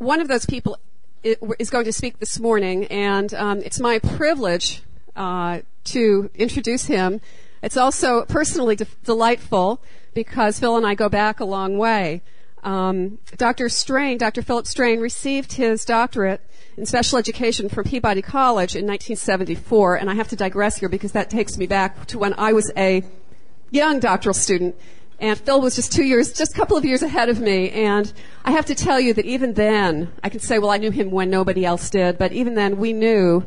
one of those people is going to speak this morning, and it's my privilege to introduce him. It's also personally delightful because Phil and I go back a long way. Dr. Philip Strain, received his doctorate in special education from Peabody College in 1974, and I have to digress here because that takes me back to when I was a young doctoral student, and Phil was just a couple of years ahead of me, and I have to tell you that even then, I can say, well, I knew him when nobody else did, but even then we knew,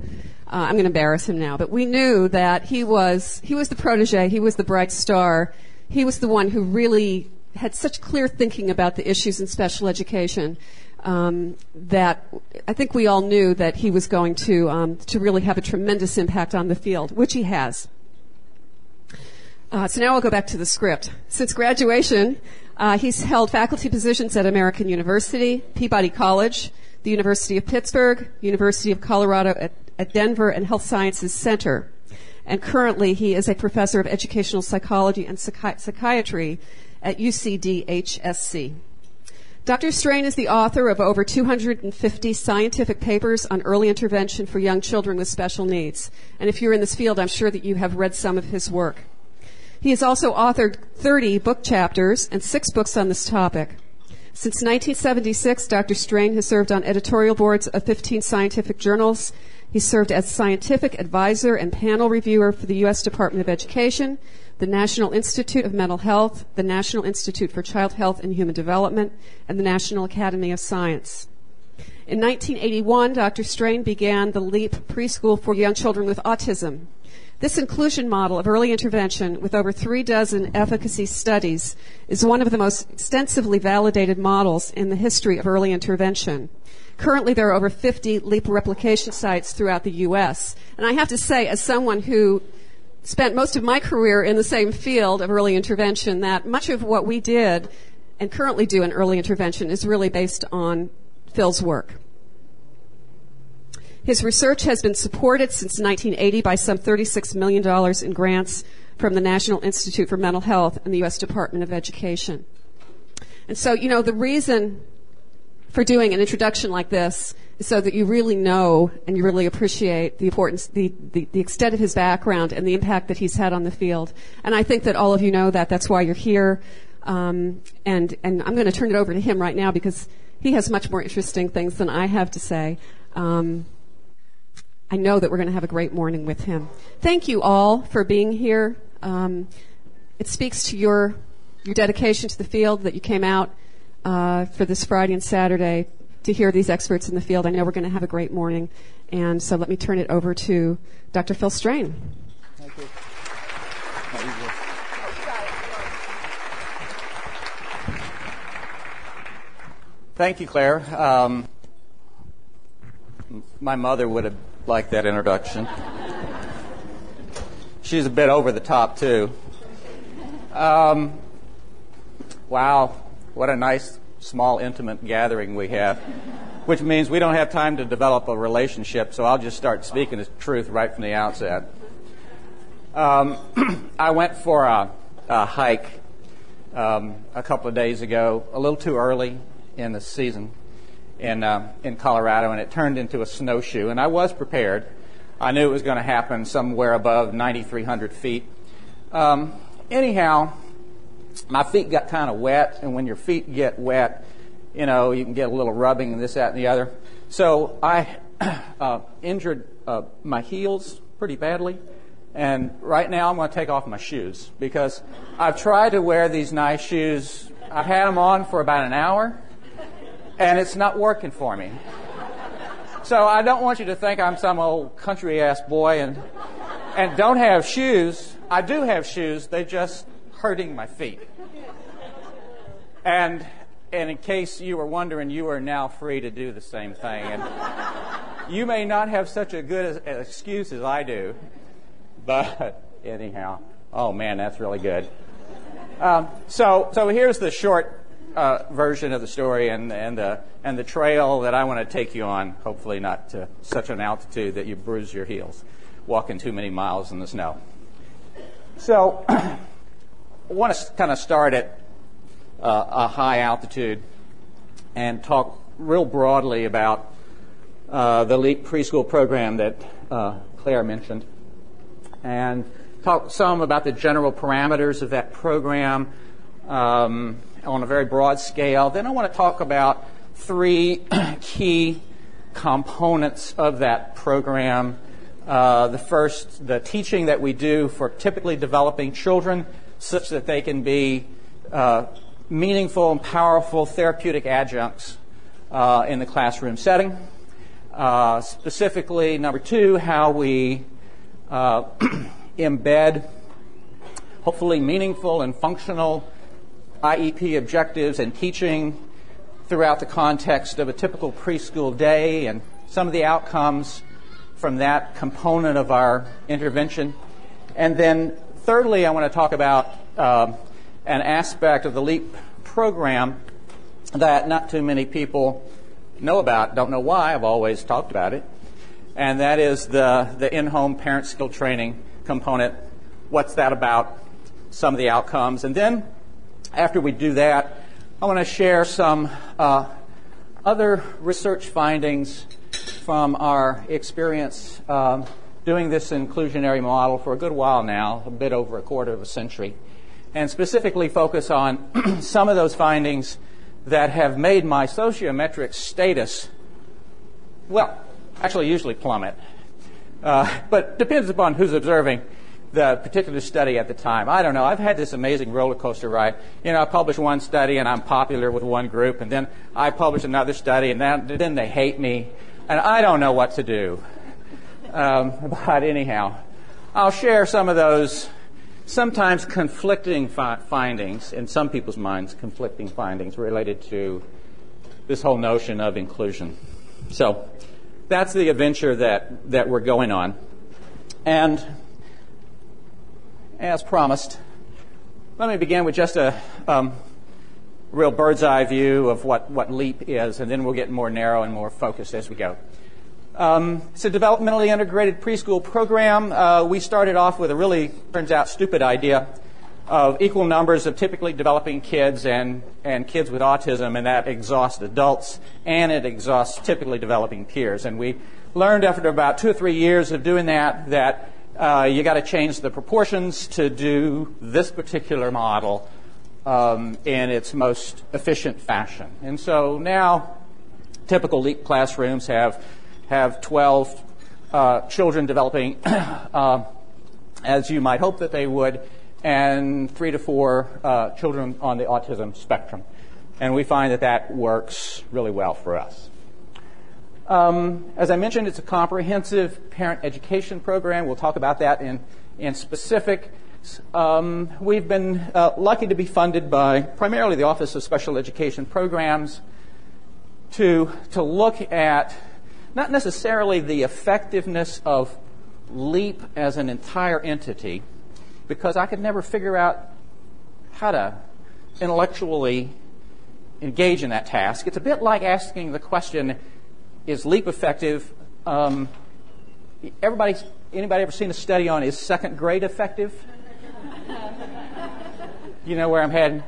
I'm going to embarrass him now, but we knew that he was the protege, he was the bright star, he was the one who really had such clear thinking about the issues in special education that I think we all knew that he was going to really have a tremendous impact on the field, which he has. So now I'll go back to the script. Since graduation, he's held faculty positions at American University, Peabody College, the University of Pittsburgh, University of Colorado at Denver, and Health Sciences Center. And currently he is a professor of educational psychology and psychiatry at UCD-HSC. Dr. Strain is the author of over 250 scientific papers on early intervention for young children with special needs. And if you're in this field, I'm sure that you have read some of his work. He has also authored 30 book chapters and 6 books on this topic. Since 1976, Dr. Strain has served on editorial boards of 15 scientific journals. He served as scientific advisor and panel reviewer for the U.S. Department of Education, the National Institute of Mental Health, the National Institute for Child Health and Human Development, and the National Academy of Science. In 1981, Dr. Strain began the LEAP preschool for young children with autism. This inclusion model of early intervention, with over 36 efficacy studies, is one of the most extensively validated models in the history of early intervention. Currently, there are over 50 LEAP replication sites throughout the U.S. And I have to say, as someone who spent most of my career in the same field of early intervention, that much of what we did and currently do in early intervention is really based on Phil's work. His research has been supported since 1980 by some $36 million in grants from the National Institute for Mental Health and the U.S. Department of Education. And so, the reason for doing an introduction like this is so that you really know and you really appreciate the importance, the extent of his background and the impact that he's had on the field. And I think that all of you know that. That's why you're here. And I'm going to turn it over to him right now because he has much more interesting things than I have to say. I know that we're going to have a great morning with him. Thank you all for being here. It speaks to your dedication to the field that you came out for this Friday and Saturday to hear these experts in the field. I know we're going to have a great morning. And so let me turn it over to Dr. Phil Strain. Thank you. Thank you, Claire. My mother would have liked that introduction. She's a bit over the top, too. Wow, what a nice, small, intimate gathering we have, which means we don't have time to develop a relationship, so I'll just start speaking the truth right from the outset. I went for a hike a couple of days ago, a little too early in the season in Colorado, and it turned into a snowshoe, and I was prepared. I knew it was going to happen somewhere above 9,300 feet. Anyhow, my feet got kind of wet, and when your feet get wet, you can get a little rubbing and this, that, and the other. So I injured my heels pretty badly, and right now I'm going to take off my shoes because I've tried to wear these nice shoes. I've had them on for about an hour, and it's not working for me. So I don't want you to think I'm some old country-ass boy and don't have shoes. I do have shoes. They're just hurting my feet. And in case you were wondering, you are now free to do the same thing. And you may not have such a good excuse as I do, but anyhow, oh man, that's really good. So here's the short version of the story and the trail that I want to take you on. Hopefully not to such an altitude that you bruise your heels walking too many miles in the snow. So I want to kind of start at a high altitude and talk real broadly about the LEAP preschool program that Claire mentioned, and talk some about the general parameters of that program on a very broad scale. Then I want to talk about three key components of that program. The first, the teaching that we do for typically developing children such that they can be meaningful and powerful therapeutic adjuncts in the classroom setting. Specifically, number two, how we embed hopefully meaningful and functional IEP objectives and teaching throughout the context of a typical preschool day and some of the outcomes from that component of our intervention. And then thirdly, I want to talk about an aspect of the LEAP program that not too many people know about. Don't know why. I've always talked about it. And that is the in-home parent skill training component. What's that about? Some of the outcomes. And then after we do that, I want to share some other research findings from our experience doing this inclusionary model for a good while now, a bit over a quarter of a century, and specifically focus on some of those findings that have made my sociometric status, well, actually usually plummet, but depends upon who's observing the particular study at the time. I don't know. I've had this amazing roller coaster ride. You know, I publish one study and I'm popular with one group, and then I publish another study and then they hate me, and I don't know what to do. But anyhow, I'll share some of those sometimes conflicting findings, in some people's minds, conflicting findings related to this whole notion of inclusion. So that's the adventure that we're going on. And as promised, let me begin with just a real bird's eye view of what LEAP is, and then we'll get more narrow and more focused as we go. It's a developmentally integrated preschool program. We started off with a really, turns out, stupid idea of equal numbers of typically developing kids and kids with autism, and that exhausts adults and it exhausts typically developing peers. And we learned after about 2 or 3 years of doing that you got to change the proportions to do this particular model in its most efficient fashion. And so now typical LEAP classrooms have 12 children developing as you might hope that they would, and 3 to 4 children on the autism spectrum. And we find that works really well for us. As I mentioned, it's a comprehensive parent education program. We'll talk about that in specific. We've been lucky to be funded by primarily the Office of Special Education Programs to look at not necessarily the effectiveness of LEAP as an entire entity, because I could never figure out how to intellectually engage in that task. It's a bit like asking the question, is LEAP effective? Anybody ever seen a study on is second grade effective? You know where I'm heading?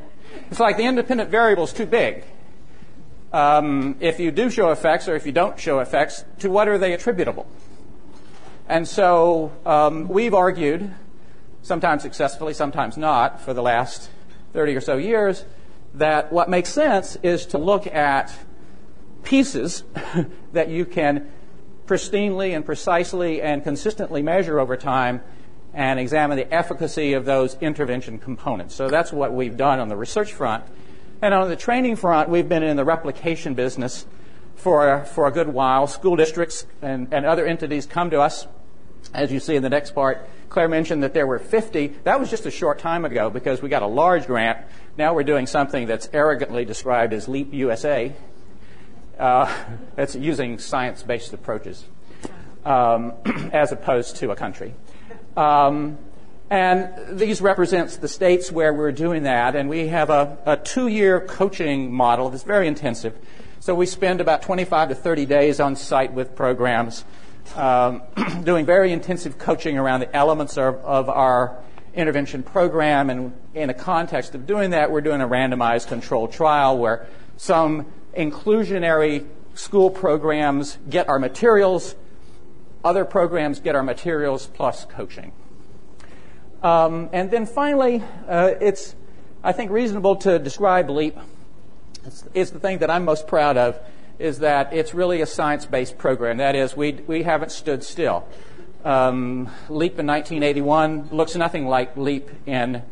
It's like the independent variable is too big. If you do show effects or if you don't show effects, to what are they attributable? And so we've argued, sometimes successfully, sometimes not, for the last 30 or so years, that what makes sense is to look at pieces that you can pristinely and precisely and consistently measure over time and examine the efficacy of those intervention components. So that's what we've done on the research front. And on the training front, we've been in the replication business for a good while. School districts and other entities come to us. As you see in the next part, Claire mentioned that there were 50. That was just a short time ago because we got a large grant. Now we're doing something that's arrogantly described as LEAP USA. That's using science-based approaches as opposed to a country. And these represents the states where we're doing that, and we have a 2-year coaching model that's very intensive. So we spend about 25 to 30 days on site with programs, doing very intensive coaching around the elements of our intervention program, and in the context of doing that, we're doing a randomized controlled trial where some inclusionary school programs get our materials. Other programs get our materials plus coaching. And then finally, it's, I think, reasonable to describe LEAP. It's the thing that I'm most proud of, is that it's really a science-based program. That is, we haven't stood still. LEAP in 1981 looks nothing like LEAP in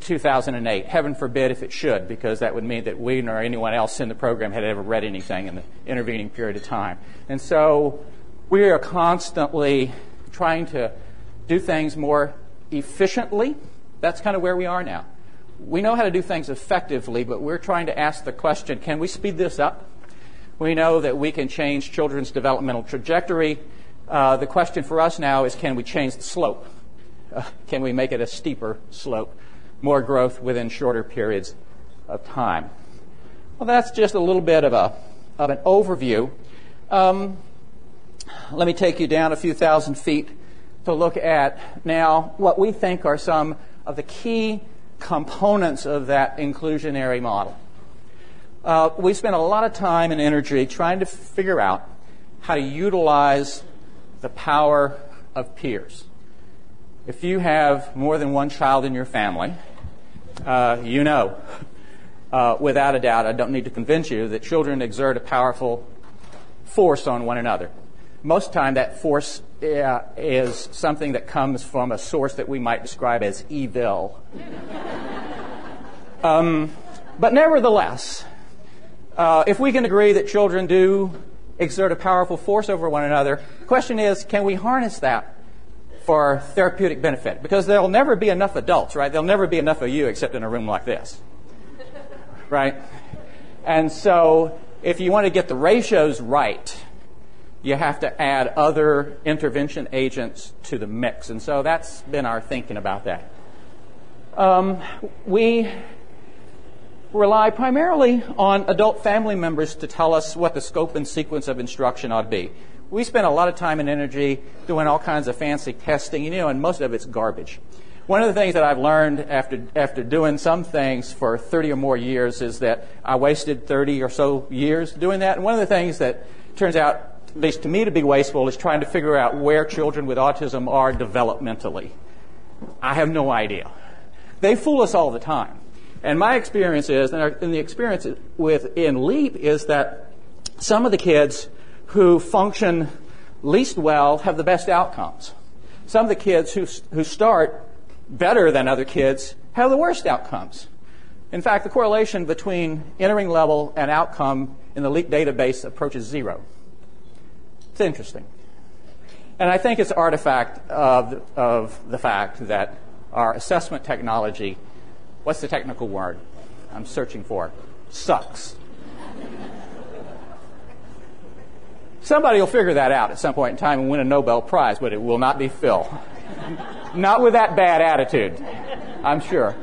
2008. Heaven forbid if it should, because that would mean that we nor anyone else in the program had ever read anything in the intervening period of time. And so we are constantly trying to do things more efficiently. That's kind of where we are now. We know how to do things effectively, but we're trying to ask the question, can we speed this up? We know that we can change children's developmental trajectory. The question for us now is, can we change the slope? Can we make it a steeper slope? More growth within shorter periods of time. Well, that's just a little bit of an overview. Let me take you down a few thousand feet to look at now what we think are some of the key components of that inclusionary model. We spent a lot of time and energy trying to figure out how to utilize the power of peers. If you have more than one child in your family, you know, without a doubt, I don't need to convince you, that children exert a powerful force on one another. Most of the time, that force is something that comes from a source that we might describe as evil. But nevertheless, if we can agree that children do exert a powerful force over one another, the question is, can we harness that for therapeutic benefit? Because there'll never be enough adults, right? There'll never be enough of you except in a room like this, right? And so if you want to get the ratios right, you have to add other intervention agents to the mix. And so that's been our thinking about that. We rely primarily on adult family members to tell us what the scope and sequence of instruction ought to be. We spend a lot of time and energy doing all kinds of fancy testing, and most of it's garbage. One of the things that I've learned after doing some things for 30 or more years is that I wasted 30 or so years doing that. And one of the things that turns out, at least to me, to be wasteful is trying to figure out where children with autism are developmentally. I have no idea. They fool us all the time. And my experience is, and the experience in LEAP is that some of the kids who function least well have the best outcomes. Some of the kids who start better than other kids have the worst outcomes. In fact, the correlation between entering level and outcome in the LEAP database approaches 0. It's interesting. And I think it's an artifact of the fact that our assessment technology, what's the technical word I'm searching for? Sucks. Somebody will figure that out at some point in time and win a Nobel Prize, but it will not be Phil. Not with that bad attitude, I'm sure.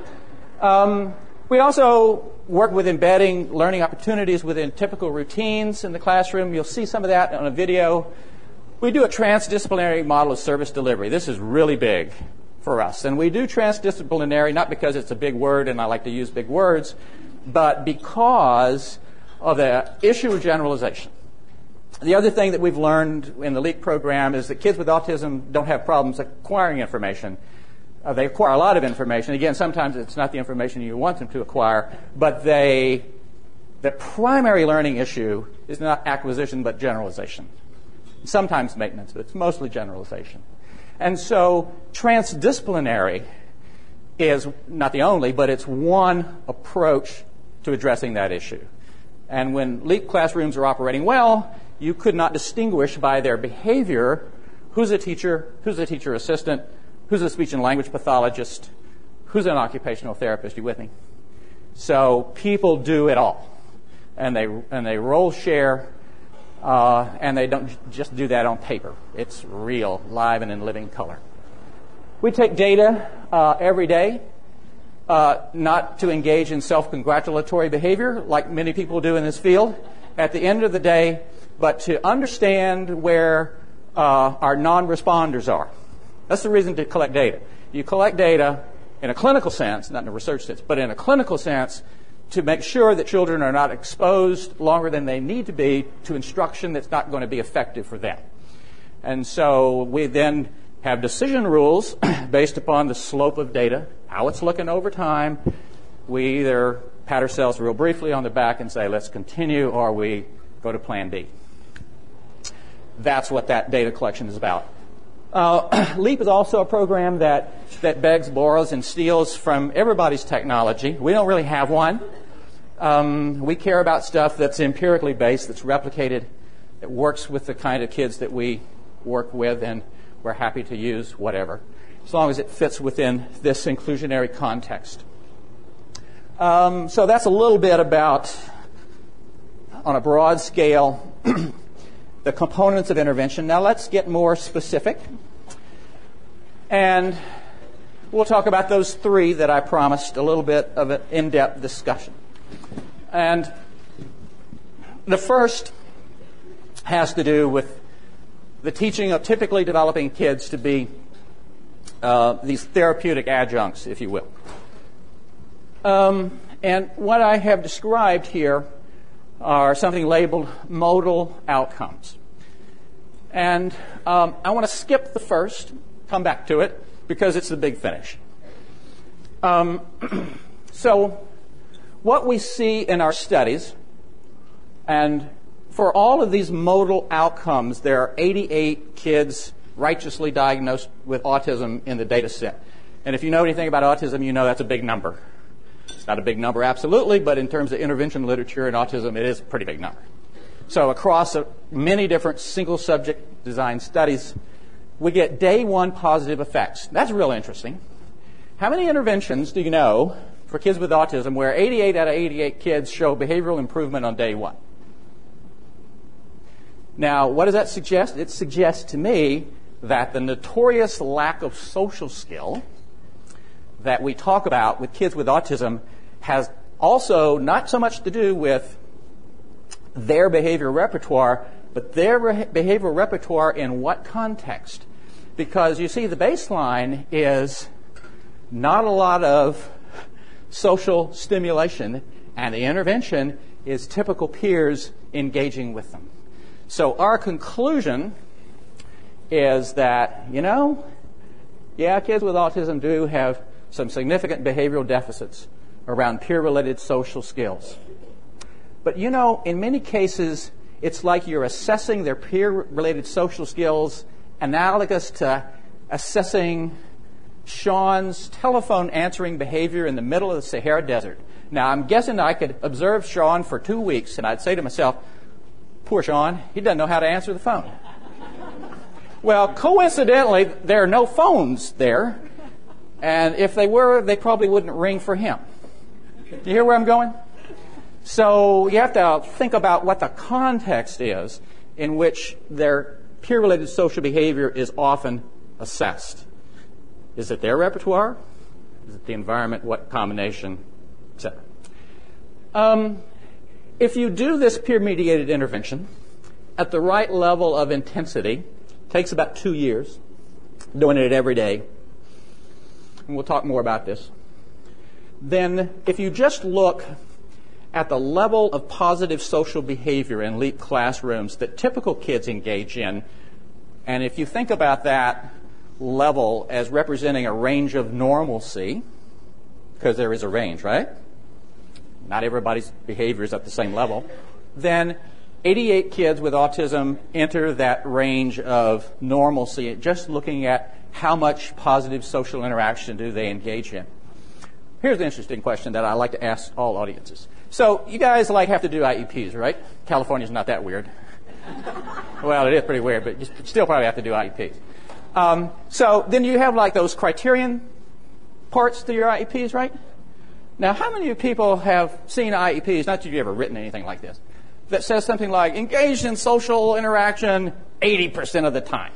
We also work with embedding learning opportunities within typical routines in the classroom. You'll see some of that on a video. We do a transdisciplinary model of service delivery. This is really big for us. And we do transdisciplinary not because it's a big word and I like to use big words, but because of the issue of generalization. The other thing that we've learned in the LEAP program is that kids with autism don't have problems acquiring information. They acquire a lot of information. Again, sometimes it's not the information you want them to acquire, but the primary learning issue is not acquisition but generalization. Sometimes maintenance, but it's mostly generalization. And so transdisciplinary is not the only, but it's one approach to addressing that issue. And when LEAP classrooms are operating well, you could not distinguish by their behavior who's a teacher assistant, who's a speech and language pathologist, who's an occupational therapist. You with me? So people do it all, and they role share, and they don't just do that on paper. It's real, live, and in living color. We take data every day, not to engage in self-congratulatory behavior like many people do in this field. At the end of the day, but to understand where our non-responders are. That's the reason to collect data. You collect data in a clinical sense, not in a research sense, but in a clinical sense to make sure that children are not exposed longer than they need to be to instruction that's not going to be effective for them. And so we then have decision rules based upon the slope of data, how it's looking over time. We either pat ourselves real briefly on the back and say, let's continue, or we go to plan B. That's what that data collection is about. LEAP is also a program that begs, borrows, and steals from everybody's technology. We don't really have one. We care about stuff that's empirically based, that's replicated, that works with the kind of kids that we work with, and we're happy to use whatever, as long as it fits within this inclusionary context. So that's a little bit about, on a broad scale, the components of intervention. Now let's get more specific. And we'll talk about those three that I promised, a little bit of an in-depth discussion. And the first has to do with the teaching of typically developing kids to be these therapeutic adjuncts, if you will. And what I have described here are something labeled modal outcomes. And I want to skip the first, come back to it, because it's the big finish. So what we see in our studies, and for all of these modal outcomes, there are 88 kids righteously diagnosed with autism in the data set. And if you know anything about autism, you know that's a big number. It's not a big number absolutely, but in terms of intervention literature in autism, it is a pretty big number. So across many different single subject design studies, we get day one positive effects. That's real interesting. How many interventions do you know for kids with autism where 88 out of 88 kids show behavioral improvement on day one? Now, what does that suggest? It suggests to me that the notorious lack of social skill that we talk about with kids with autism has also not so much to do with their behavioral repertoire, but their behavioral repertoire in what context? Because you see, the baseline is not a lot of social stimulation, and the intervention is typical peers engaging with them. So our conclusion is that, kids with autism do have some significant behavioral deficits around peer-related social skills. But in many cases, it's like you're assessing their peer-related social skills analogous to assessing Sean's telephone answering behavior in the middle of the Sahara Desert. Now, I'm guessing I could observe Sean for 2 weeks, and I'd say to myself, poor Sean, he doesn't know how to answer the phone. Well, coincidentally, there are no phones there, and if they were, they probably wouldn't ring for him. Do you hear where I'm going? So you have to think about what the context is in which their peer-related social behavior is often assessed. Is it their repertoire? Is it the environment? What combination? Etc. If you do this peer-mediated intervention at the right level of intensity, it takes about 2 years, doing it every day, and we'll talk more about this, then if you just look at the level of positive social behavior in LEAP classrooms that typical kids engage in, and if you think about that level as representing a range of normalcy, because there is a range, right? Not everybody's behavior is at the same level, then 88 kids with autism enter that range of normalcy, just looking at how much positive social interaction do they engage in. Here's an interesting question that I like to ask all audiences. So you guys have to do IEPs, right? California's not that weird. Well, it is pretty weird, but you still probably have to do IEPs. So then you have those criterion parts to your IEPs, right? Now, how many of you people have seen IEPs, not that you've ever written anything like this, that says something like, engaged in social interaction 80% of the time?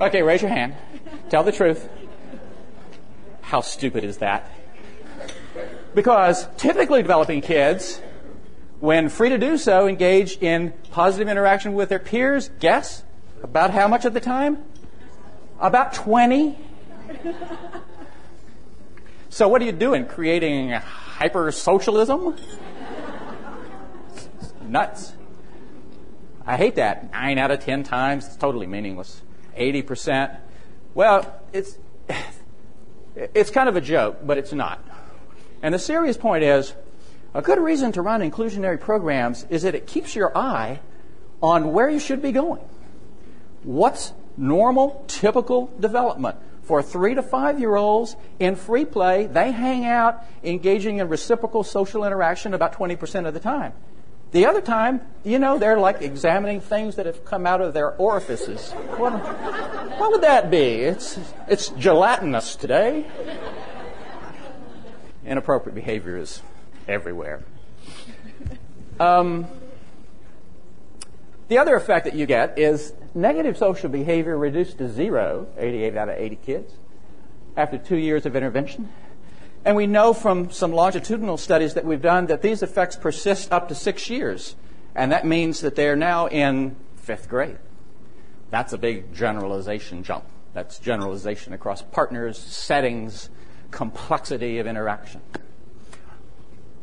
Okay, raise your hand. Tell the truth. How stupid is that? Because typically developing kids, when free to do so, engage in positive interaction with their peers. Guess about how much of the time? About 20. So what are you doing? Creating hyper-socialism? Nuts. I hate that. 9 out of 10 times. It's totally meaningless. 80%. Well, it's kind of a joke, but it's not. And the serious point is, a good reason to run inclusionary programs is that it keeps your eye on where you should be going. What's normal, typical development? For 3 to 5-year-olds in free play, they hang out engaging in reciprocal social interaction about 20% of the time. The other time, they're like examining things that have come out of their orifices. What would that be? It's gelatinous today. Inappropriate behavior is everywhere. The other effect that you get is negative social behavior reduced to 0, 88 out of 80 kids, after 2 years of intervention. And we know from some longitudinal studies that we've done that these effects persist up to 6 years. And that means that they're now in 5th grade. That's a big generalization jump. That's generalization across partners, settings, complexity of interaction.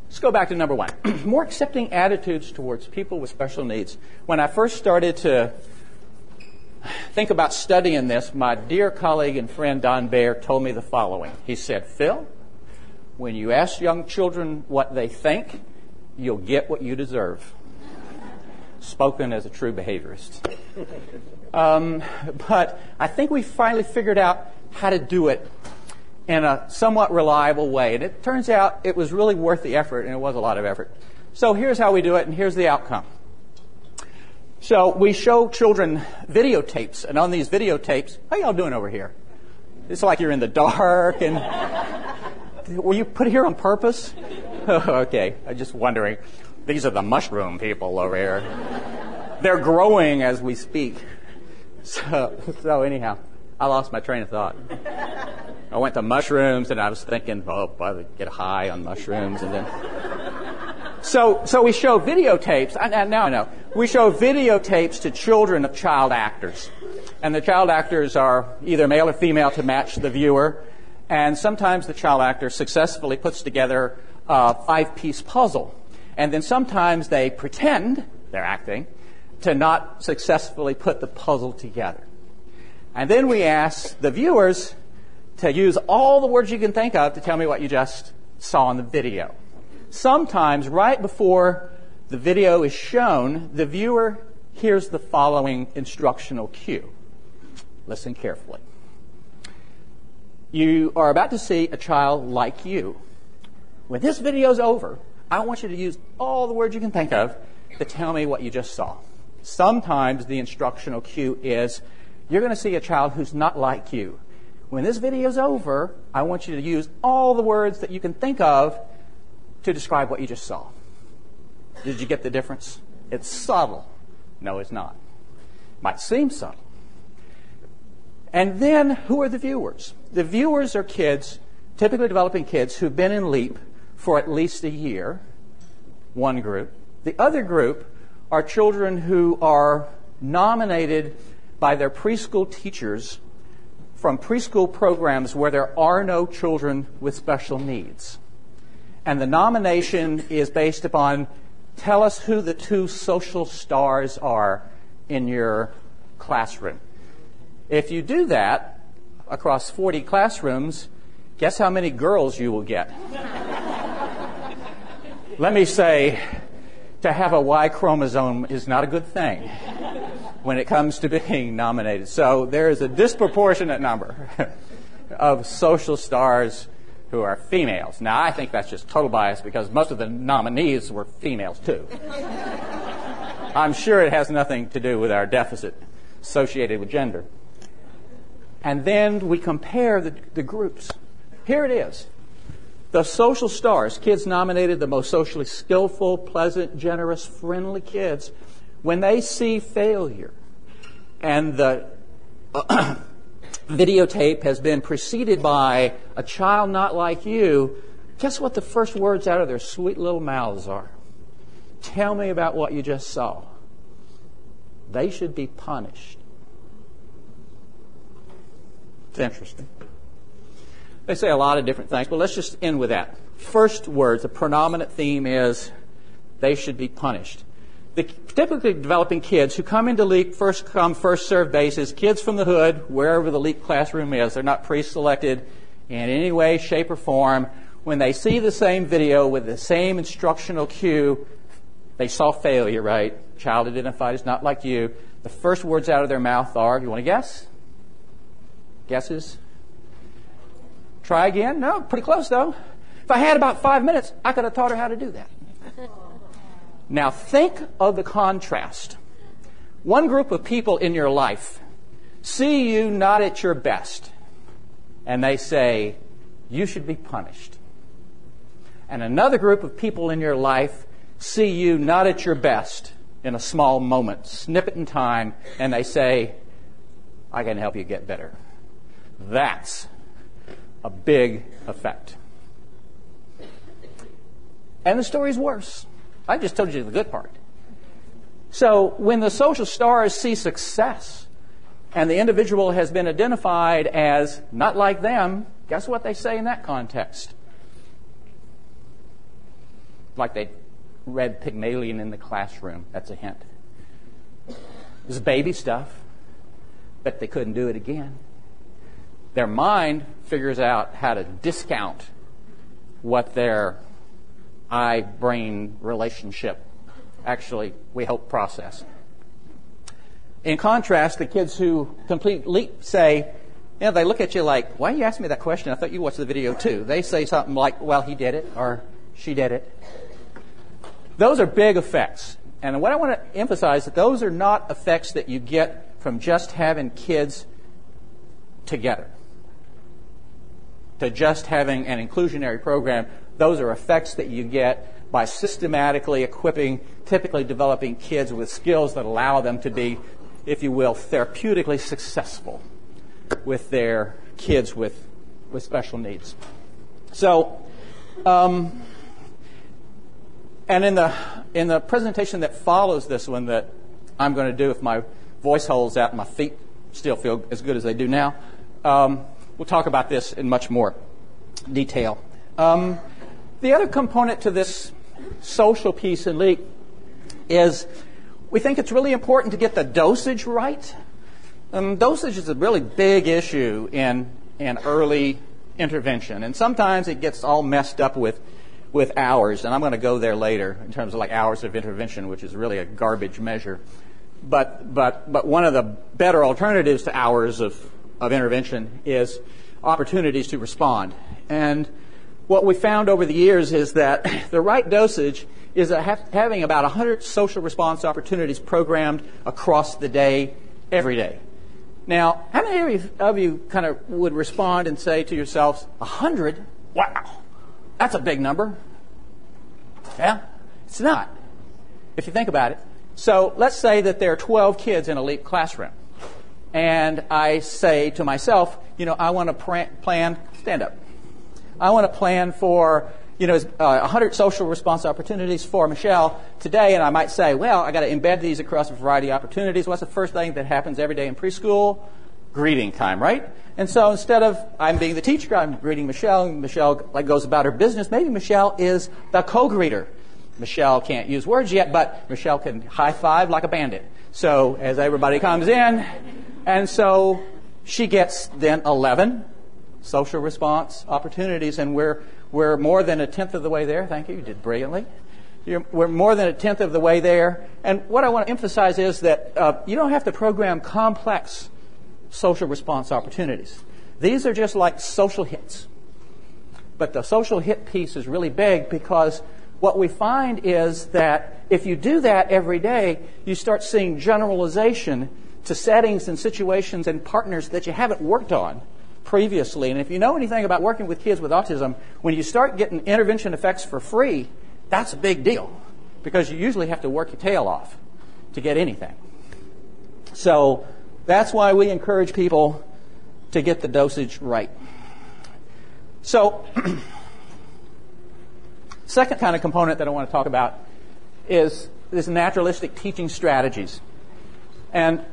Let's go back to number 1. More accepting attitudes towards people with special needs. When I first started to think about studying this, my dear colleague and friend Don Baer told me the following. He said, Phil, when you ask young children what they think, you'll get what you deserve. Spoken as a true behaviorist. But I think we finally figured out how to do it in a somewhat reliable way. And it turns out it was really worth the effort, and it was a lot of effort. So here's how we do it, and here's the outcome. So we show children videotapes, and on these videotapes, how y'all doing over here? It's like you're in the dark, and were you put here on purpose? Okay, I'm just wondering. These are the mushroom people over here. They're growing as we speak. So anyhow, I lost my train of thought. I went to mushrooms, and I was thinking, I would get high on mushrooms, and then. So we show videotapes. Now I know. We show videotapes to children of child actors. And the child actors are either male or female to match the viewer. And sometimes the child actor successfully puts together a 5-piece puzzle. And then sometimes they pretend, they're acting, to not successfully put the puzzle together. And then we ask the viewers to use all the words you can think of to tell me what you just saw in the video. Sometimes, right before the video is shown, the viewer hears the following instructional cue. Listen carefully. You are about to see a child like you. When this video's over, I want you to use all the words you can think of to tell me what you just saw. Sometimes the instructional cue is, you're going to see a child who's not like you. When this video's over, I want you to use all the words that you can think of to describe what you just saw. Did you get the difference? It's subtle. No, it's not. Might seem subtle. And then, who are the viewers? The viewers are kids, typically developing kids, who've been in LEAP for at least a year, one group. The other group are children who are nominated by their preschool teachers from preschool programs where there are no children with special needs. And the nomination is based upon, tell us who the 2 social stars are in your classroom. If you do that across 40 classrooms, guess how many girls you will get? Let me say, to have a Y chromosome is not a good thing when it comes to being nominated. So there is a disproportionate number of social stars who are females. Now, I think that's just total bias because most of the nominees were females, too. I'm sure it has nothing to do with our deficit associated with gender. And then we compare the groups. Here it is. The social stars, kids nominated the most socially skillful, pleasant, generous, friendly kids, when they see failure and the videotape has been preceded by a child not like you, guess what the first words out of their sweet little mouths are? Tell me about what you just saw. They should be punished. It's interesting. They say a lot of different things, but let's just end with that. First words, the predominant theme is they should be punished. The typically developing kids who come into LEAP first come, first served basis, kids from the hood, wherever the LEAP classroom is, they're not pre-selected in any way, shape, or form. When they see the same video with the same instructional cue, they saw failure, right? Child identified as not like you. The first words out of their mouth are, you want to guess? Guesses? Try again? No, pretty close though. If I had about 5 minutes, I could have taught her how to do that. Now think of the contrast. One group of people in your life see you not at your best, and they say, you should be punished. And another group of people in your life see you not at your best in a small moment, snippet in time, and they say, I can help you get better. That's a big effect. And the story's worse. I just told you the good part. So when the social stars see success and the individual has been identified as not like them, guess what they say in that context? Like they read Pygmalion in the classroom. That's a hint. This is baby stuff, but they couldn't do it again. Their mind figures out how to discount what their eye-brain relationship actually, we hope, process. In contrast, the kids who complete LEAP say, you know, they look at you like, why are you asking me that question? I thought you watched the video too. They say something like, well, he did it, or she did it. Those are big effects. And what I want to emphasize is that those are not effects that you get from just having kids together, to just having an inclusionary program. Those are effects that you get by systematically equipping, typically developing kids with skills that allow them to be, if you will, therapeutically successful with their kids with special needs. So, and in the presentation that follows this one that I'm going to do, if my voice holds out and my feet still feel as good as they do now, we'll talk about this in much more detail. The other component to this social piece in LEAP is we think it's really important to get the dosage right. Dosage is a really big issue in early intervention, and sometimes it gets all messed up with hours, and I'm going to go there later in terms of like hours of intervention, which is really a garbage measure. But one of the better alternatives to hours of intervention is opportunities to respond. And what we found over the years is that the right dosage is having about 100 social response opportunities programmed across the day, every day. Now, how many of you kind of would respond and say to yourselves, 100? Wow, that's a big number. Yeah, it's not, if you think about it. So let's say that there are 12 kids in a LEAP classroom. And I say to myself, you know, I want to plan, stand up. I want to plan for, 100 social response opportunities for Michelle today. And I might say, well, I got to embed these across a variety of opportunities. What's the first thing that happens every day in preschool? Greeting time, right? And so instead of I'm being the teacher, I'm greeting Michelle, and Michelle goes about her business. Maybe Michelle is the co-greeter. Michelle can't use words yet, but Michelle can high five like a bandit. So as everybody comes in, and so she gets then 11 social response opportunities, and we're more than a tenth of the way there. Thank you. You did brilliantly. We're more than a tenth of the way there. And what I want to emphasize is that you don't have to program complex social response opportunities. These are just like social hits. But the social hit piece is really big because what we find is that if you do that every day, you start seeing generalization to settings and situations and partners that you haven't worked on previously. And if you know anything about working with kids with autism, when you start getting intervention effects for free, that's a big deal because you usually have to work your tail off to get anything. So that's why we encourage people to get the dosage right. So, second kind of component that I want to talk about is this naturalistic teaching strategies. And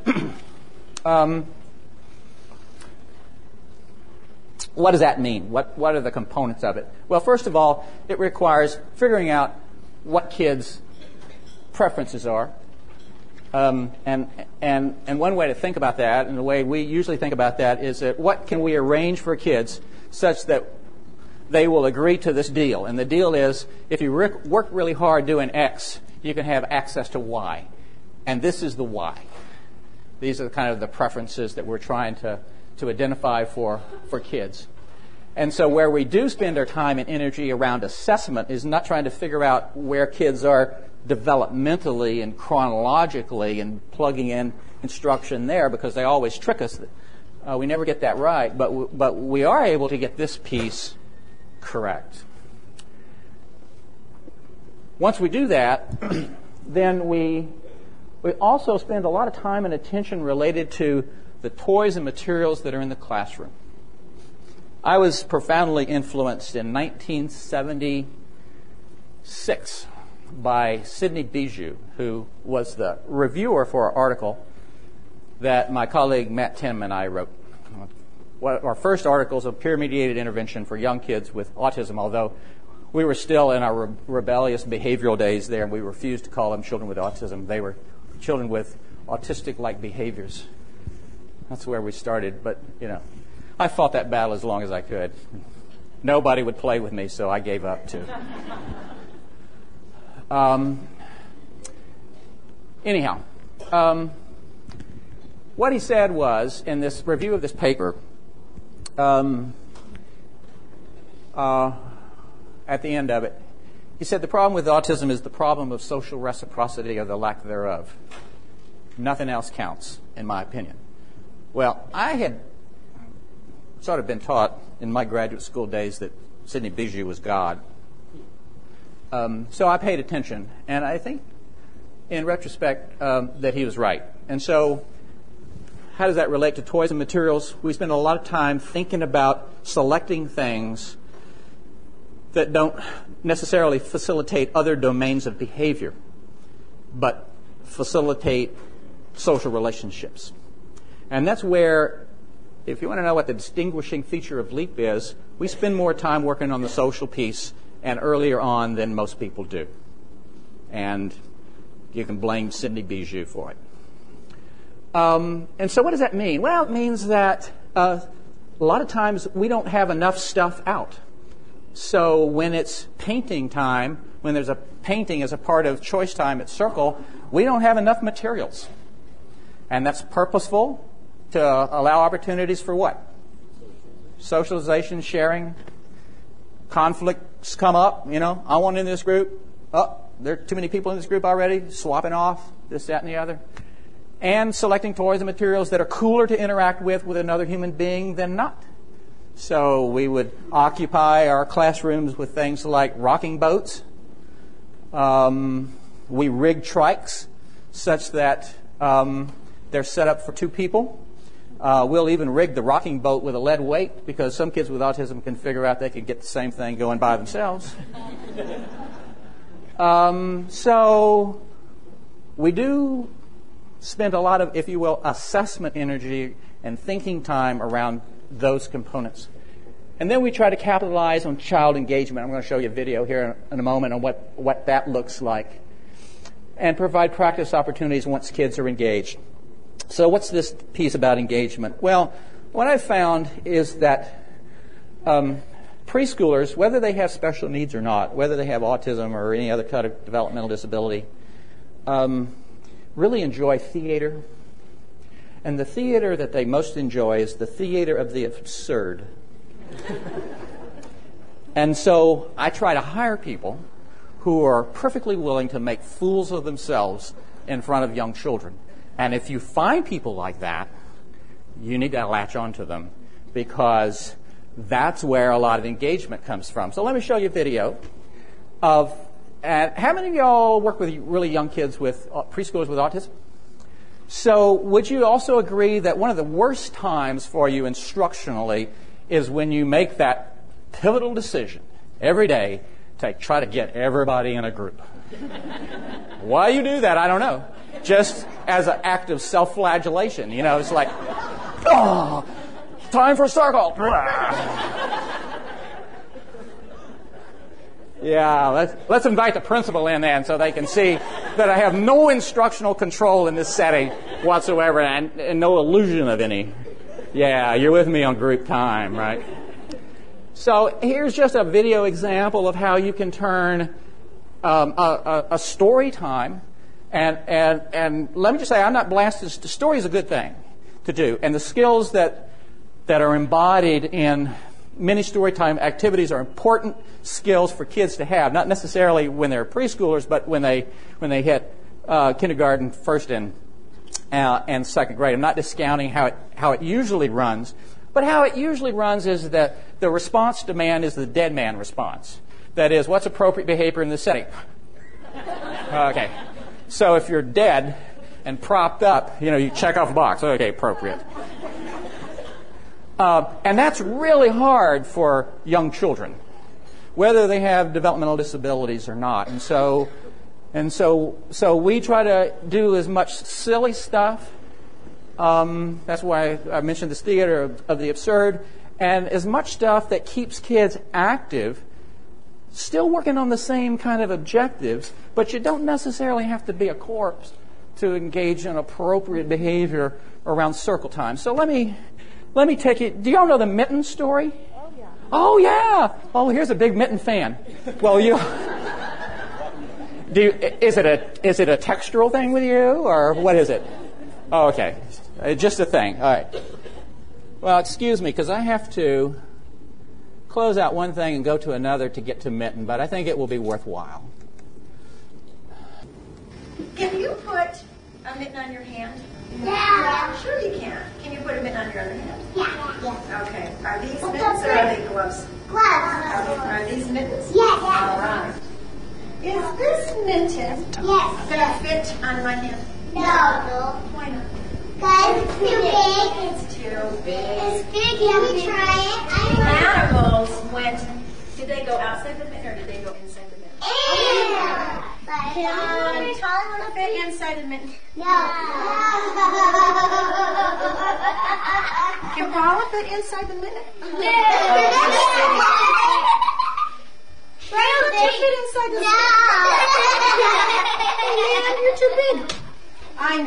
what does that mean? What are the components of it? Well, first of all, it requires figuring out what kids' preferences are. And one way to think about that, and the way we usually think about that, is that what can we arrange for kids such that they will agree to this deal? And the deal is, if you work really hard doing X, you can have access to Y. And this is the Y. These are kind of the preferences that we're trying to identify for kids. And so where we do spend our time and energy around assessment is not trying to figure out where kids are developmentally and chronologically and plugging in instruction there, because they always trick us. We never get that right, but we are able to get this piece correct. Once we do that, then we also spend a lot of time and attention related to the toys and materials that are in the classroom. I was profoundly influenced in 1976 by Sidney Bijou, who was the reviewer for our article that my colleague Matt Tim and I wrote. Our first articles of peer-mediated intervention for young kids with autism, although we were still in our rebellious behavioral days there, and we refused to call them children with autism. They were children with autistic-like behaviors. That's where we started, but, I fought that battle as long as I could. Nobody would play with me, so I gave up, too. Anyhow, what he said was, in this review of this paper, at the end of it, he said, the problem with autism is the problem of social reciprocity or the lack thereof. Nothing else counts, in my opinion. Well, I had sort of been taught in my graduate school days that Sidney Bijou was God. So I paid attention, and I think, in retrospect, that he was right. And so, how does that relate to toys and materials? We spend a lot of time thinking about selecting things that don't necessarily facilitate other domains of behavior, but facilitate social relationships. And that's where, if you want to know what the distinguishing feature of LEAP is, we spend more time working on the social piece and earlier on than most people do. And you can blame Sidney Bijou for it. And so what does that mean? Well, it means that a lot of times we don't have enough stuff out. So when it's painting time, when there's a painting as a part of choice time at Circle, we don't have enough materials. And that's purposeful to allow opportunities for what? Socialization, sharing. Conflicts come up, I want in this group. Oh, there are too many people in this group already, swapping off, this, that, and the other. And selecting toys and materials that are cooler to interact with another human being than not. So we would occupy our classrooms with things like rocking boats. We rig trikes such that they're set up for two people. We'll even rig the rocking boat with a lead weight, because some kids with autism can figure out they can get the same thing going by themselves. So we do spend a lot of, if you will, assessment energy and thinking time around those components. And then we try to capitalize on child engagement. I'm going to show you a video here in a moment on what that looks like, and provide practice opportunities once kids are engaged. So what's this piece about engagement? Well, what I've found is that preschoolers, whether they have special needs or not, whether they have autism or any other kind of developmental disability, really enjoy theater. And the theater that they most enjoy is the theater of the absurd. And so I try to hire people who are perfectly willing to make fools of themselves in front of young children. And if you find people like that, you need to latch onto them, because that's where a lot of engagement comes from. So let me show you a video of, how many of y'all work with really young kids with preschoolers with autism? So would you also agree that one of the worst times for you instructionally is when you make that pivotal decision every day to try to get everybody in a group? Why you do that, I don't know. Just as an act of self-flagellation. It's like, oh, time for circle. Yeah, let's invite the principal in then so they can see that I have no instructional control in this setting whatsoever and no illusion of any. Yeah, you're with me on group time, right? So here's just a video example of how you can turn a story time, and let me just say, I'm not blasted. The story is a good thing to do, and the skills that are embodied in many story time activities are important skills for kids to have, not necessarily when they're preschoolers, but when they hit kindergarten, first and second grade. I'm not discounting how it usually runs, but how it usually runs is that the response demand is the dead man response. That is, what's appropriate behavior in this setting? Okay. So if you're dead and propped up, you check off a box. Okay, appropriate. And that's really hard for young children, whether they have developmental disabilities or not. And so we try to do as much silly stuff. That's why I mentioned this theater of the absurd, and as much stuff that keeps kids active, still working on the same kind of objectives, but you don't necessarily have to be a corpse to engage in appropriate behavior around circle time. So let me take you. Do y'all know the mitten story? Oh yeah. Oh yeah. Oh, here's a big mitten fan. Well, is it a textural thing with you, or what is it? Oh, okay. Just a thing. All right. Well, excuse me, because I have to close out one thing and go to another to get to mitten, but I think it will be worthwhile. Can you put a mitten on your hand? Yeah. Sure you can. Can you put a mitten on your other hand? Yeah. Okay. Are these mittens or are they gloves? Gloves. Are these mittens? Yes. All right. Is this mitten Yes. going to fit on my hand? No. Why not? Because it's too big. It's too big. It's big. Can we try it? Animals went. Did they go outside the mitten or did they go inside the mitten? Yeah. Can Tyler fit inside the mitten? No. Can Paula fit inside the mitten? Right, You fit inside the mitten. Man, you're too big. I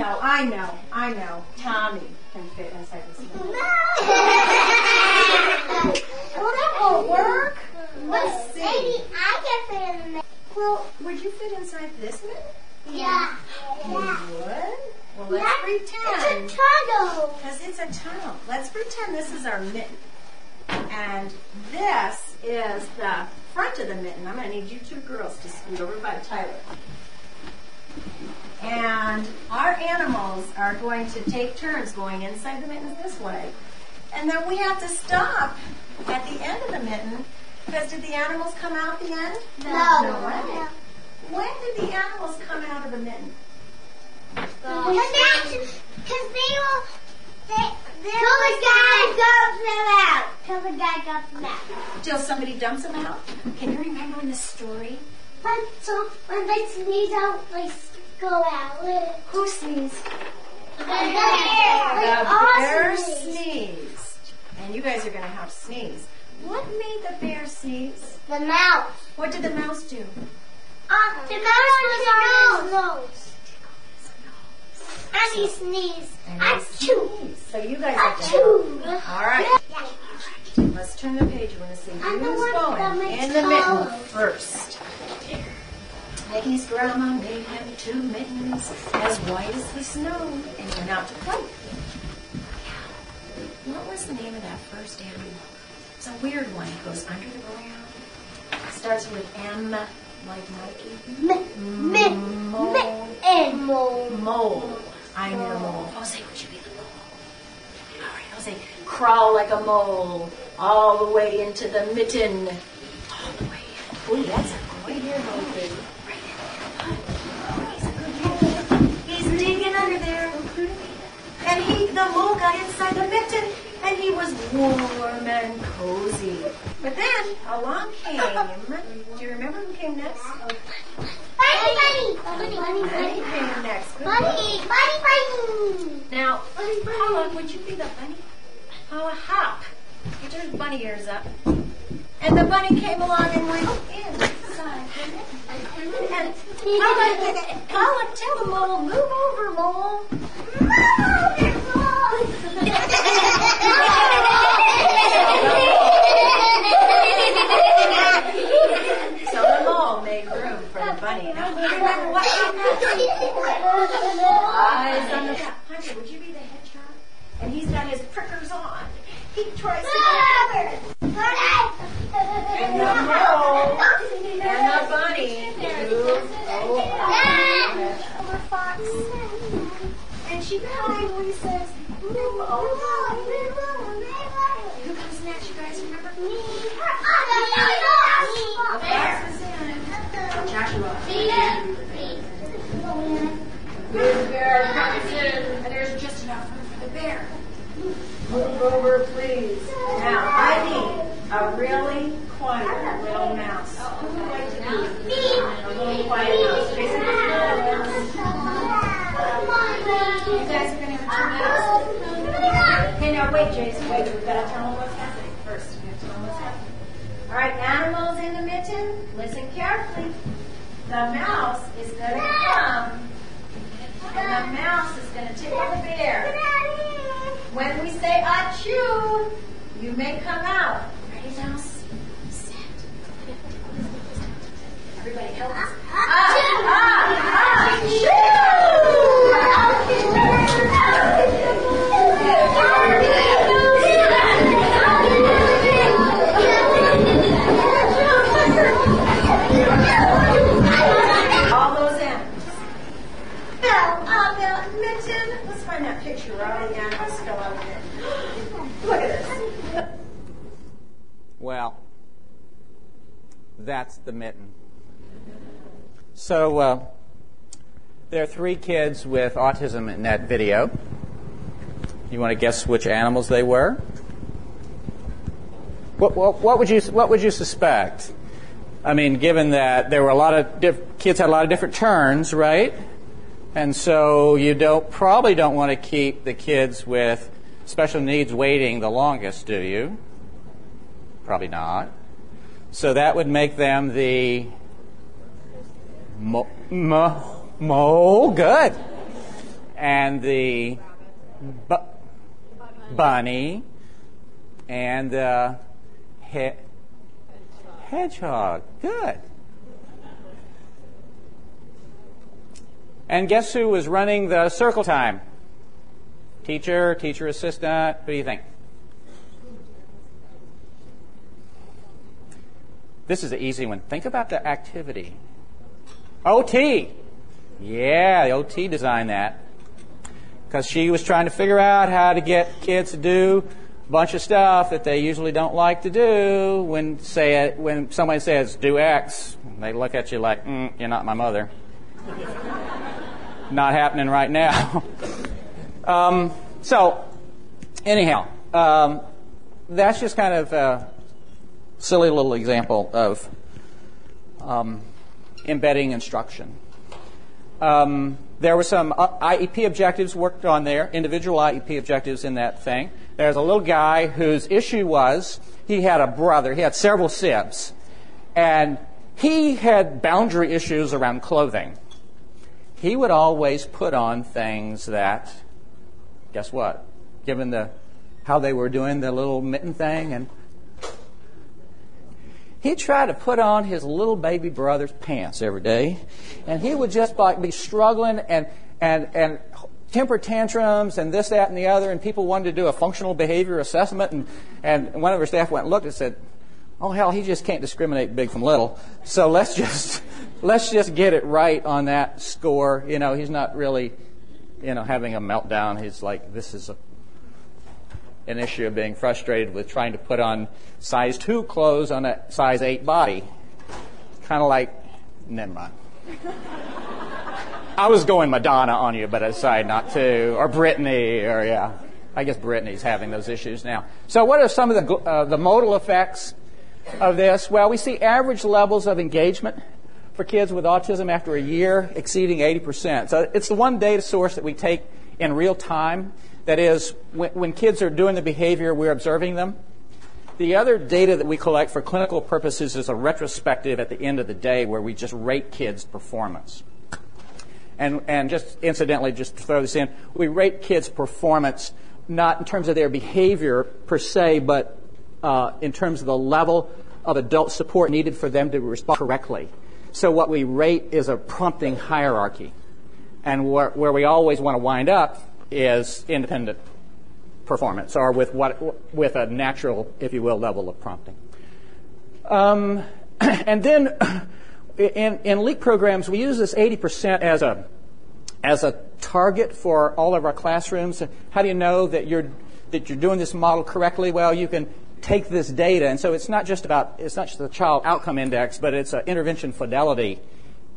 know. Tommy can fit inside this mitten. Well, that won't work. Let's see. Maybe I can fit in the middle. Well, would you fit inside this mitten? Yeah. You would? Well, let's pretend. It's a tunnel. Because it's a tunnel. Let's pretend this is our mitten. And this is the front of the mitten. I'm going to need you two girls to scoot over by Tyler. And our animals are going to take turns going inside the mittens this way. And then we have to stop at the end of the mitten. Because did the animals come out the end? No. way. When did the animals come out of the mitten? Because they will. Till the guy dumps them out. Till the guy dumps them out. Till somebody dumps them out? Can you remember in the story? When they sneeze out, they go out. Who sneezed? The bear sneezed. And you guys are going to have to sneeze. What made the bear sneeze? The mouse. What did the mouse do? The mouse was on his nose. And he sneezed. Achoo. So you guys are Achoo. All right. Let's turn the page. We're going to see I'm the who's one that going makes in the mitten toes. first. Mickey's grandma made him 2 mittens as white as the snow and went out to play. What was the name of that first animal? It's a weird one. It goes under the ground. It starts with M, like Mikey. Mole. I need a mole. Jose, would you be the mole? All right, Jose, crawl like a mole all the way into the mitten. All the way in. Ooh, that's a great hair, Jose. Right in there. He's digging under there. And the mole got inside the mitten, and he was warm and cozy. But then along came, do you remember who came next? Bunny. Bunny came next. Good Bunny. Now, Paula, would you be the bunny? Oh, a hop. Get your bunny ears up. And the bunny came along and went inside. And tell the mole, move over, mole. So the mole made room for the bunny. Now remember what eyes on the back. Hunter, would you be the hedgehog? And he's got his prickers on. He tries to get and the mole and the bunny move over Fox. And she kindly says, move over. Who comes next, you guys remember? The fox is in. Joshua. Good bear comes in, and there's just enough room for the bear. Move over, please. Now, I need a really quiet little mouse. Who would like to be a little quiet mouse? Jason, you guys are going to have 2 minutes. Okay, now wait, Jason. Wait, we've got to tell them what's happening first. We have to tell them what's happening. All right, animals in the mitten, listen carefully. The mouse is going to come, and the mouse is going to tickle the bear. When we say achoo, you may come out. Ready, mouse? Sit. Everybody help us. All those animals. Now, Mitten, let's find that picture where all the animals go out there. Look at this. Well, that's the mitten. So there are 3 kids with autism in that video. You want to guess which animals they were? What would you suspect? I mean, given that there were a lot of kids had a lot of different turns, right? And so you probably don't want to keep the kids with special needs waiting the longest, do you? Probably not. So that would make them the mole, good. And the bunny and the hedgehog, good. And guess who was running the circle time? Teacher assistant, what do you think? This is an easy one. Think about the activity. OT. Yeah, the OT designed that. Because she was trying to figure out how to get kids to do a bunch of stuff that they usually don't like to do. When somebody says, do X, they look at you like, you're not my mother. Not happening right now. So, anyhow, that's just kind of a silly little example of embedding instruction. There were some IEP objectives worked on there, individual IEP objectives in that thing. There's a little guy whose issue was he had a brother, he had several sibs, and he had boundary issues around clothing. He would always put on things that, guess what? Given how they were doing the little mitten thing, and he tried to put on his little baby brother's pants every day, and he would just be struggling and temper tantrums and this, that, and the other. And people wanted to do a functional behavior assessment, and one of our staff went and looked and said, "Oh hell, he just can't discriminate big from little. So let's just get it right on that score." You know, he's not really, having a meltdown. He's like, this is an issue of being frustrated with trying to put on size 2 clothes on a size 8 body. Kind of like, never mind. I was going Madonna on you, but I decided not to. Or Britney, or yeah. I guess Britney's having those issues now. So what are some of the modal effects of this? Well, we see average levels of engagement for kids with autism after a year exceeding 80%. So it's the one data source that we take in real time. That is, when kids are doing the behavior, we're observing them. The other data that we collect for clinical purposes is a retrospective at the end of the day where we just rate kids' performance. And just incidentally, just to throw this in, we rate kids' performance not in terms of their behavior per se, but in terms of the level of adult support needed for them to respond correctly. So what we rate is a prompting hierarchy. And where we always want to wind up is independent performance, or with a natural, if you will, level of prompting. And then in LEAP programs, we use this 80% as a target for all of our classrooms. How do you know that you're doing this model correctly? Well, you can take this data, and so it's not just the child outcome index, but it's an intervention fidelity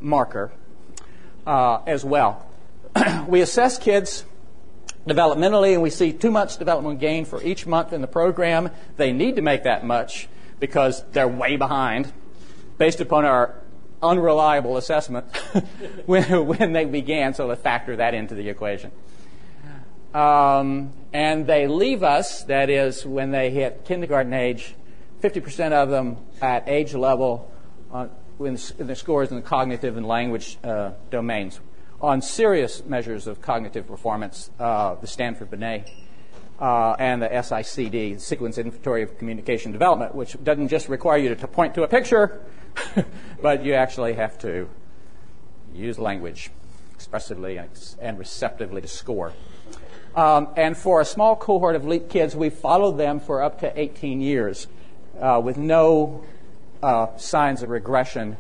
marker as well. We assess kids developmentally, and we see 2 months developmental gain for each month in the program. They need to make that much because they're way behind based upon our unreliable assessment when they began, so let's factor that into the equation. And they leave us, that is, when they hit kindergarten age, 50% of them at age level in their scores in the cognitive and language domains on serious measures of cognitive performance, the Stanford-Binet and the SICD, Sequence Inventory of Communication Development, which doesn't just require you to point to a picture, but you actually have to use language expressively and receptively to score. And for a small cohort of LEAP kids, we followed them for up to 18 years with no signs of regression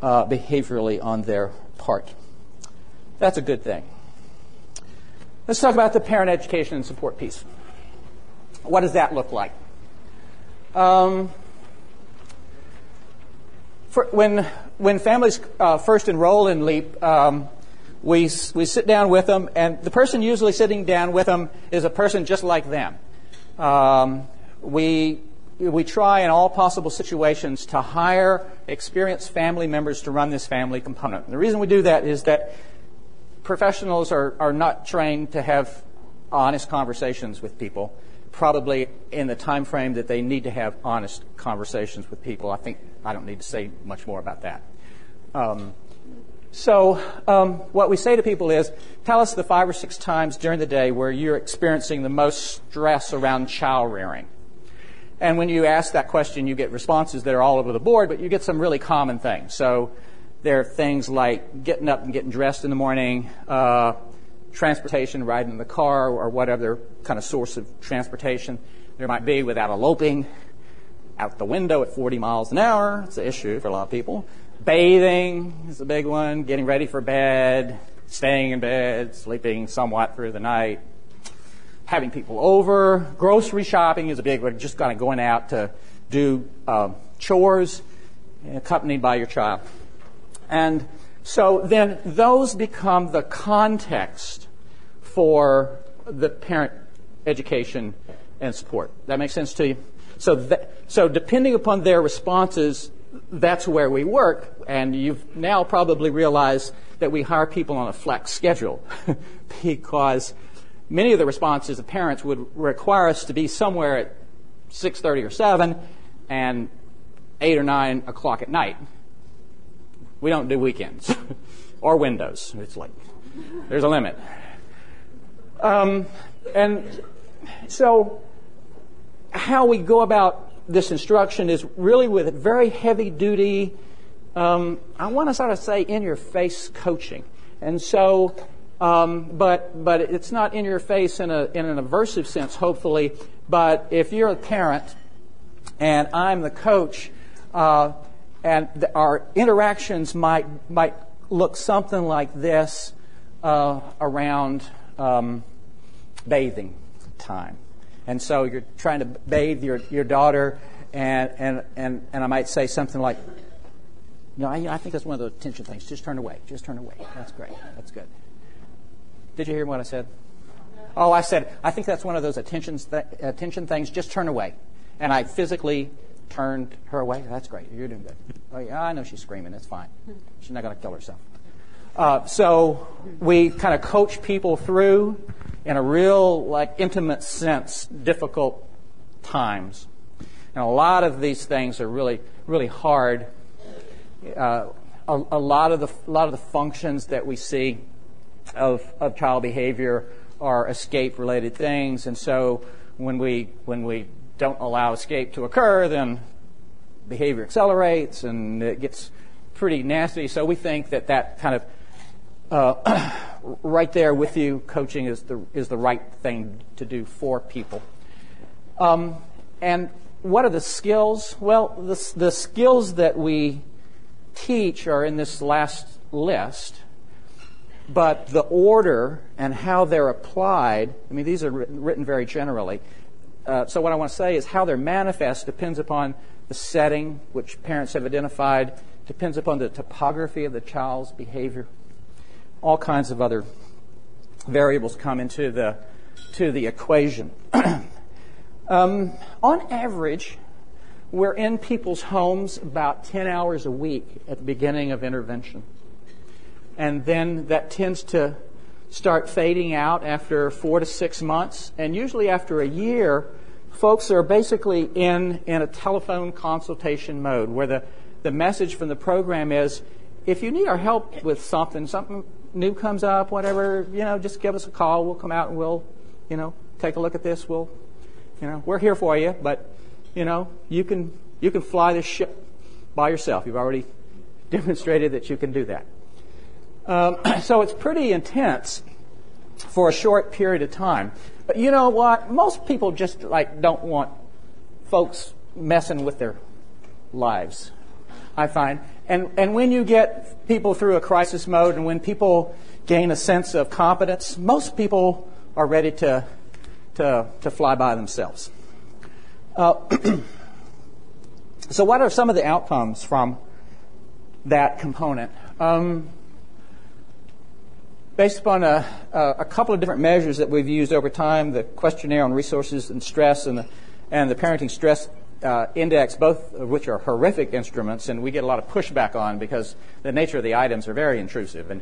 behaviorally on their part. That's a good thing. Let's talk about the parent education and support piece. What does that look like? When families first enroll in LEAP, we sit down with them, and the person usually sitting down with them is a person just like them. We try in all possible situations to hire experienced family members to run this family component. And the reason we do that is that professionals are not trained to have honest conversations with people, probably in the time frame that they need to have honest conversations with people. I think I don't need to say much more about that. So what we say to people is, tell us the 5 or 6 times during the day where you're experiencing the most stress around child rearing. And when you ask that question, you get responses that are all over the board, but you get some really common things. So there are things like getting up and getting dressed in the morning, transportation, riding in the car, or whatever kind of source of transportation there might be without eloping, out the window at 40 miles an hour. It's an issue for a lot of people. Bathing is a big one, getting ready for bed, staying in bed, sleeping somewhat through the night, having people over. Grocery shopping is a big one, just kind of going out to do chores accompanied by your child. And so then those become the context for the parent education and support. That makes sense to you? So depending upon their responses, that's where we work. And you've now probably realized that we hire people on a flex schedule because many of the responses of parents would require us to be somewhere at 6:30 or 7 and 8 or 9 o'clock at night. We don't do weekends or windows. It's like there's a limit. And so how we go about this instruction is really with very heavy-duty, I want to sort of say in-your-face coaching. And so, but it's not in your face in an aversive sense, hopefully. But if you're a parent and I'm the coach, and our interactions might look something like this around bathing time. And so you're trying to bathe your daughter, and I might say something like, I think that's one of those attention things. Just turn away. Just turn away. That's great. That's good. Did you hear what I said? Oh, I said, I think that's one of those attention things. Just turn away. And I physically turned her away. That's great. You're doing good. Oh, yeah, I know she's screaming. It's fine. She's not going to kill herself. So we kind of coach people through, in a real, like, intimate sense, difficult times. And a lot of these things are really, really hard. A lot of the functions that we see of child behavior are escape-related things, and so when we don't allow escape to occur, then behavior accelerates and it gets pretty nasty. So we think that kind of right there with you, coaching is the right thing to do for people. And what are the skills? Well, the skills that we teach are in this last list, but the order and how they're applied, I mean, these are written very generally. So what I want to say is how they're manifest depends upon the setting, which parents have identified, depends upon the topography of the child's behavior. All kinds of other variables come into the equation. On average, we're in people's homes about 10 hours a week at the beginning of intervention. And then that tends to start fading out after 4 to 6 months. And usually after a year, folks are basically in a telephone consultation mode where the message from the program is, if you need our help with something new comes up, whatever, just give us a call. We'll come out and we'll, take a look at this. We're here for you, but, you can fly this ship by yourself. You've already demonstrated that you can do that. So it's pretty intense for a short period of time. But you know what? Most people just don't want folks messing with their lives, I find. And when you get people through a crisis mode and when people gain a sense of competence, most people are ready to fly by themselves. So what are some of the outcomes from that component? Based upon a couple of different measures that we've used over time, the questionnaire on resources and stress and the parenting stress index, both of which are horrific instruments, and we get a lot of pushback on because the nature of the items are very intrusive. And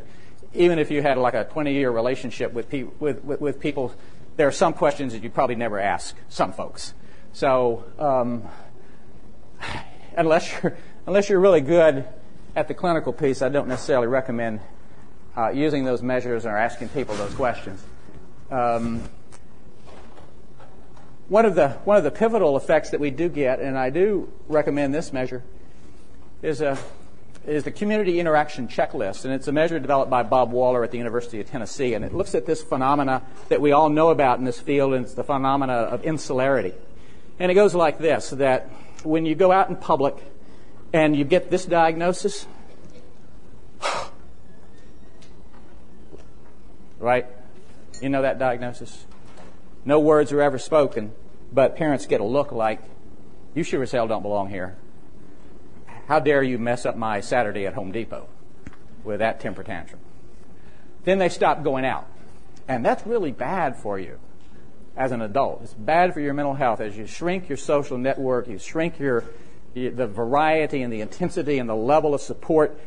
even if you had like a 20-year relationship with people, there are some questions that you probably never ask some folks. So unless you're really good at the clinical piece, I don't necessarily recommend using those measures or asking people those questions. One of the pivotal effects that we do get, and I do recommend this measure, is the community interaction checklist, and it's a measure developed by Bob Waller at the University of Tennessee, and it looks at this phenomena that we all know about in this field, and it's the phenomena of insularity. And it goes like this: that when you go out in public and you get this diagnosis, right? You know that diagnosis? No words are ever spoken, but parents get a look like, you sure as hell don't belong here. How dare you mess up my Saturday at Home Depot with that temper tantrum? Then they stop going out. And that's really bad for you as an adult. It's bad for your mental health. As you shrink your social network, you shrink the variety and the intensity and the level of support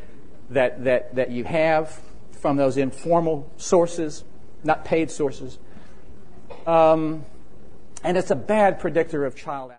that you have from those informal sources, not paid sources. And it's a bad predictor of child